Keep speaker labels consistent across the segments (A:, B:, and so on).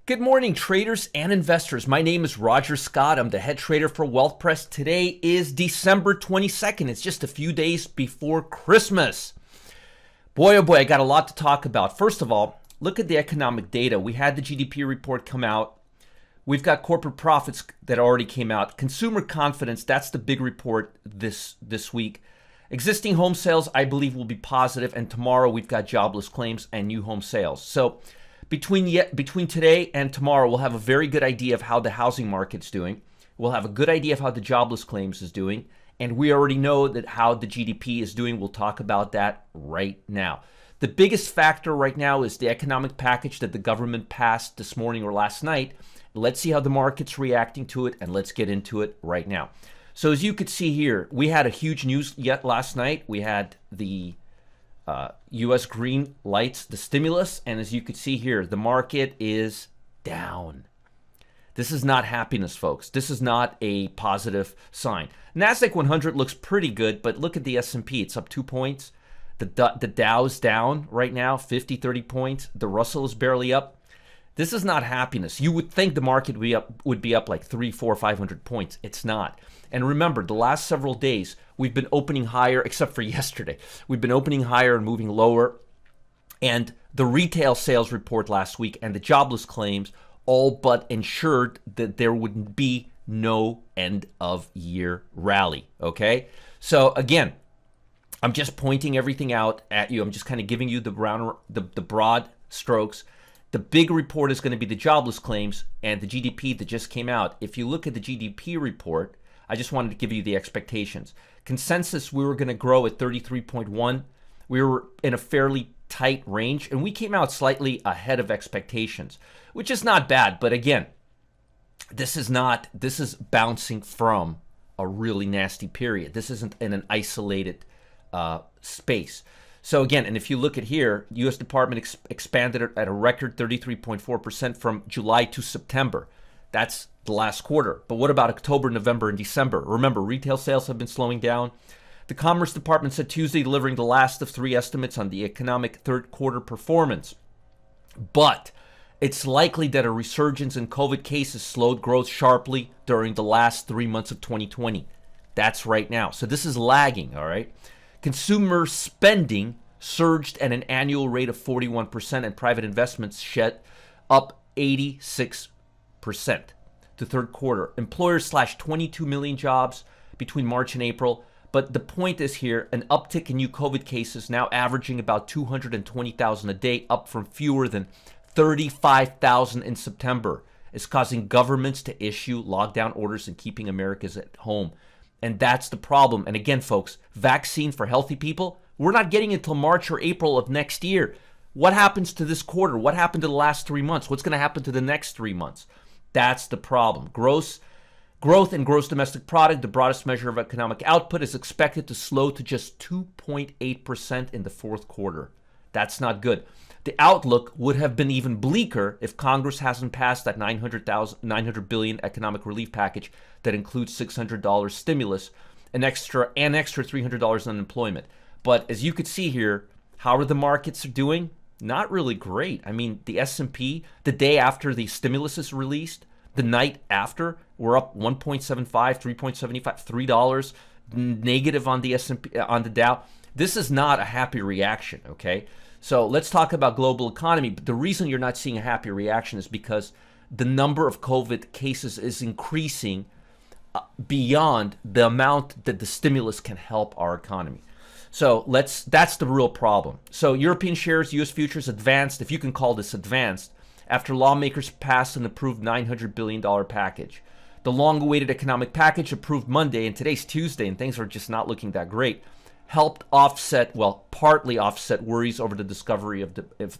A: Good morning, traders and investors. My name is Roger Scott. I'm the head trader for Wealth Press. Today is December 22nd. It's just a few days before Christmas. Boy, oh boy, I got a lot to talk about. First of all, look at the economic data. We had the GDP report come out. We've got corporate profits that already came out. Consumer confidence, that's the big report this week. Existing home sales, I believe, will be positive. And tomorrow we've got jobless claims and new home sales. So between today and tomorrow, we'll have a very good idea of how the housing market's doing. We'll have a good idea of how the jobless claims is doing. And we already know that how the GDP is doing. We'll talk about that right now. The biggest factor right now is the economic package that the government passed this morning or last night. Let's see how the market's reacting to it, and let's get into it right now. So as you could see here, we had a huge news yet last night. We had the U.S. green lights, the stimulus, and as you can see here, the market is down. This is not happiness, folks. This is not a positive sign. NASDAQ 100 looks pretty good, but look at the S&P. It's up 2 points. The Dow's down right now, 50, 30 points. The Russell is barely up. This is not happiness. You would think the market would be up like 300, 400, 500 points. It's not. And remember, the last several days, we've been opening higher, except for yesterday. We've been opening higher and moving lower. And the retail sales report last week and the jobless claims all but ensured that there would be no end of year rally. Okay? So again, I'm just pointing everything out at you. I'm just kind of giving you the broad strokes. The big report is going to be the jobless claims and the GDP that just came out. If you look at the GDP report, I just wanted to give you the expectations. Consensus, we were going to grow at 33.1. We were in a fairly tight range, and we came out slightly ahead of expectations, which is not bad. But again, this is bouncing from a really nasty period. This isn't in an isolated space. So again, and if you look at here, U.S. Department expanded it at a record 33.4% from July to September. That's the last quarter. But what about October, November, and December? Remember, retail sales have been slowing down. The Commerce Department said Tuesday, delivering the last of 3 estimates on the economic third quarter performance. But it's likely that a resurgence in COVID cases slowed growth sharply during the last 3 months of 2020. That's right now. So this is lagging, all right? Consumer spending surged at an annual rate of 41%, and private investments shed up 86% to third quarter. Employers slashed 22 million jobs between March and April. But the point is here, an uptick in new COVID cases, now averaging about 220,000 a day, up from fewer than 35,000 in September, is causing governments to issue lockdown orders and keeping Americans at home. And that's the problem. And again, folks, vaccine for healthy people, we're not getting it until March or April of next year. What happens to this quarter? What happened to the last 3 months? What's going to happen to the next 3 months? That's the problem. Growth in gross domestic product, the broadest measure of economic output, is expected to slow to just 2.8% in the fourth quarter. That's not good. The outlook would have been even bleaker if Congress hasn't passed that $900 billion economic relief package that includes $600 stimulus, an extra $300 unemployment. But as you could see here, how are the markets doing? Not really great. I mean, the S&P, the day after the stimulus is released, the night after, we're up 1.75, 3.75, $3 negative on the S&P, on the Dow. This is not a happy reaction, okay? So let's talk about global economy. But the reason you're not seeing a happy reaction is because the number of COVID cases is increasing beyond the amount that the stimulus can help our economy. So that's the real problem. So European shares, U.S. futures advanced, if you can call this advanced, after lawmakers passed an approved $900 billion package. The long-awaited economic package, approved Monday, and today's Tuesday, and things are just not looking that great, helped offset, well, partly offset worries over the discovery of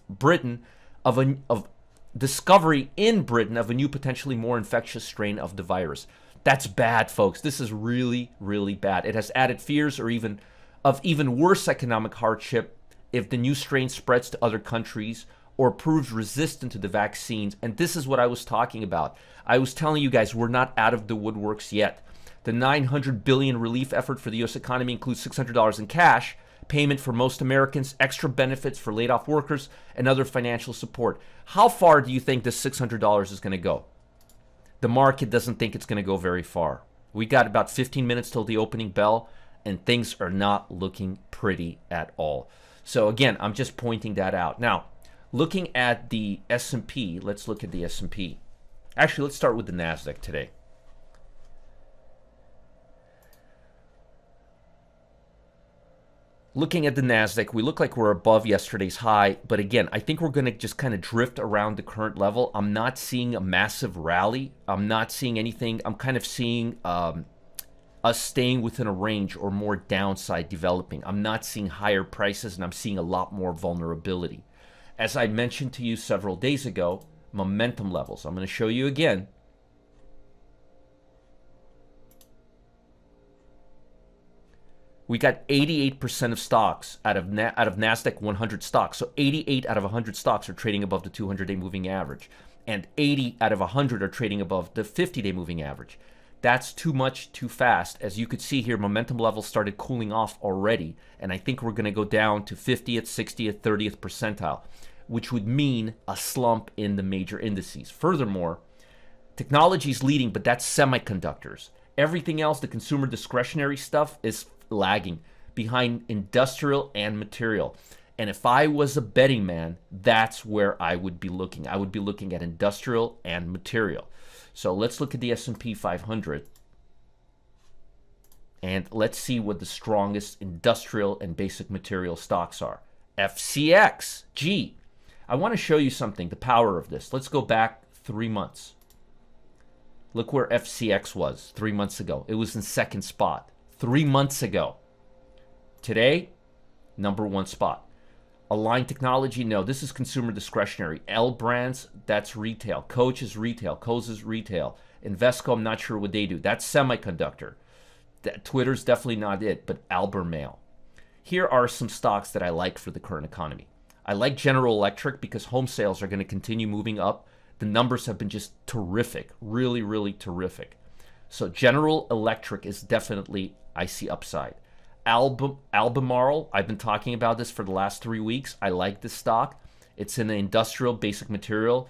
A: Britain of discovery in Britain of a new, potentially more infectious strain of the virus. That's bad, folks. This is really, really bad. It has added fears of even worse economic hardship if the new strain spreads to other countries or proves resistant to the vaccines. And this is what I was talking about. I was telling you guys, we're not out of the woodworks yet. The $900 billion relief effort for the U.S. economy includes $600 in cash payment for most Americans, extra benefits for laid off workers, and other financial support. How far do you think this $600 is going to go? The market doesn't think it's going to go very far. We got about 15 minutes till the opening bell, and things are not looking pretty at all. So again, I'm just pointing that out. Now, looking at the S&P, let's look at the S&P. Actually, let's start with the NASDAQ today. Looking at the NASDAQ, we look like we're above yesterday's high, but again, I think we're going to just kind of drift around the current level. I'm not seeing a massive rally. I'm not seeing anything. I'm kind of seeing us staying within a range or more downside developing. I'm not seeing higher prices, and I'm seeing a lot more vulnerability. As I mentioned to you several days ago, momentum levels. I'm going to show you again. We got 88% of stocks out of NASDAQ 100 stocks. So 88 out of 100 stocks are trading above the 200-day moving average. And 80 out of 100 are trading above the 50-day moving average. That's too much, too fast. As you could see here, momentum levels started cooling off already. And I think we're going to go down to 50th, 60th, 30th percentile, which would mean a slump in the major indices. Furthermore, technology is leading, but that's semiconductors. Everything else, the consumer discretionary stuff, is lagging behind industrial and material. And if I was a betting man, that's where I would be looking. I would be looking at industrial and material. So let's look at the S&P 500. And let's see what the strongest industrial and basic material stocks are. FCX. Gee, I want to show you something, the power of this. Let's go back 3 months. Look where FCX was 3 months ago. It was in second spot 3 months ago. Today, number one spot. Align Technology, no, this is consumer discretionary. L Brands, that's retail. Coach is retail. Coase is retail. Invesco, I'm not sure what they do. That's semiconductor. Twitter's definitely not it, but Albemarle. Here are some stocks that I like for the current economy. I like General Electric because home sales are going to continue moving up. The numbers have been just terrific, really, really terrific. So General Electric is definitely, I see upside. Albemarle, I've been talking about this for the last 3 weeks. I like this stock. It's in the industrial basic material.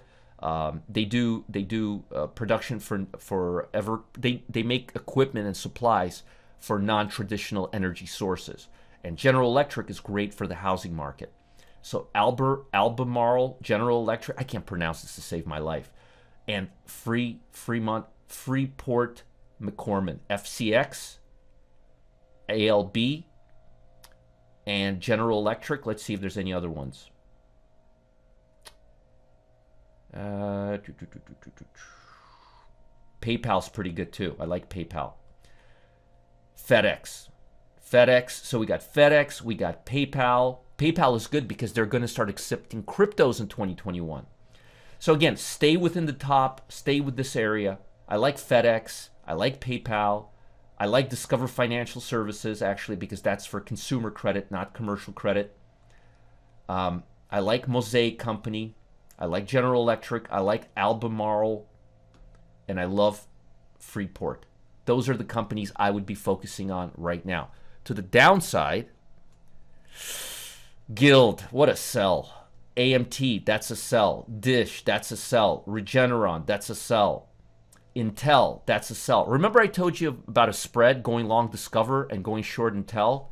A: They do production they make equipment and supplies for non-traditional energy sources. And General Electric is great for the housing market. So Albemarle, General Electric, I can't pronounce this to save my life. And Freeport McMoRan, FCX, ALB, and General Electric. Let's see if there's any other ones. PayPal's pretty good too. I like PayPal. FedEx. So we got FedEx, we got PayPal. PayPal is good because they're going to start accepting cryptos in 2021. So again, stay within the top, stay with this area. I like FedEx, I like PayPal, I like Discover Financial Services actually because that's for consumer credit, not commercial credit. I like Mosaic Company, I like General Electric, I like Albemarle, and I love Freeport. Those are the companies I would be focusing on right now. To the downside, Guild, what a sell. AMT, that's a sell. Dish, that's a sell. Regeneron, that's a sell. Intel, that's a sell. Remember I told you about a spread going long Discover and going short Intel?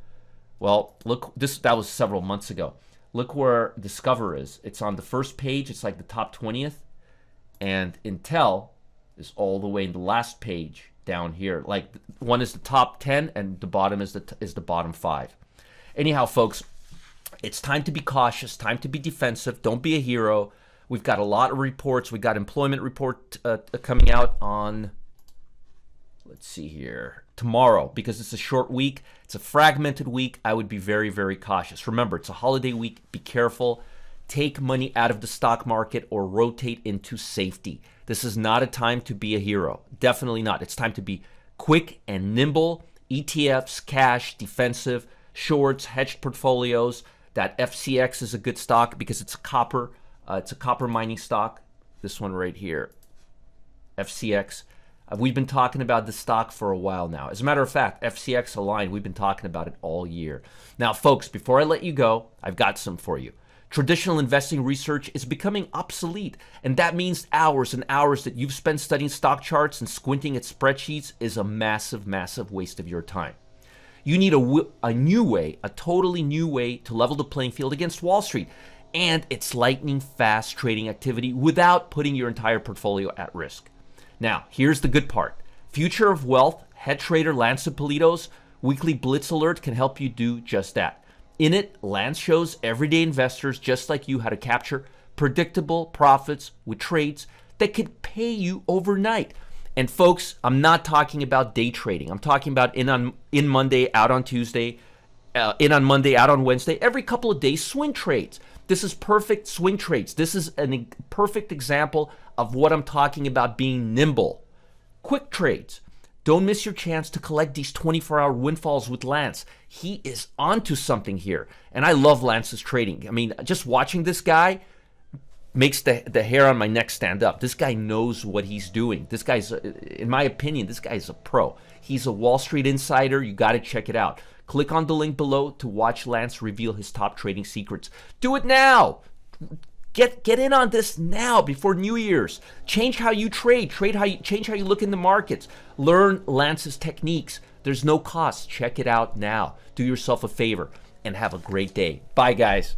A: Well, look, that was several months ago. Look where Discover is. It's on the first page. It's like the top 20th. And Intel is all the way in the last page down here. Like one is the top 10 and the bottom is the bottom 5. Anyhow, folks, it's time to be cautious, time to be defensive. Don't be a hero. We've got a lot of reports. We got employment report coming out on, let's see here, tomorrow, because it's a short week. It's a fragmented week. I would be very, very cautious. Remember, it's a holiday week. Be careful. Take money out of the stock market or rotate into safety. This is not a time to be a hero. Definitely not. It's time to be quick and nimble. ETFs, cash, defensive, shorts, hedged portfolios. That FCX is a good stock because it's a copper mining stock. This one right here, FCX. We've been talking about this stock for a while now. As a matter of fact, FCX Align, we've been talking about it all year. Now, folks, before I let you go, I've got some for you. Traditional investing research is becoming obsolete, and that means hours and hours that you've spent studying stock charts and squinting at spreadsheets is a massive, massive waste of your time. You need a new way, a totally new way to level the playing field against Wall Street and its lightning fast trading activity without putting your entire portfolio at risk. Now, here's the good part. Future of Wealth head trader Lance Ippolito's weekly Blitz Alert can help you do just that. In it, Lance shows everyday investors just like you how to capture predictable profits with trades that could pay you overnight. And folks, I'm not talking about day trading. I'm talking about in Monday, out on Tuesday, in on Monday, out on Wednesday, every couple of days swing trades. This is perfect swing trades. This is a perfect example of what I'm talking about being nimble. Quick trades. Don't miss your chance to collect these 24-hour windfalls with Lance. He is onto something here. And I love Lance's trading. I mean, just watching this guy makes the hair on my neck stand up. This guy knows what he's doing. This guy's, in my opinion, this guy's a pro. He's a Wall Street insider. You got to check it out. Click on the link below to watch Lance reveal his top trading secrets. Do it now. Get in on this now before New Year's. Change how you trade. Change how you look in the markets. Learn Lance's techniques. There's no cost. Check it out now. Do yourself a favor and have a great day. Bye, guys.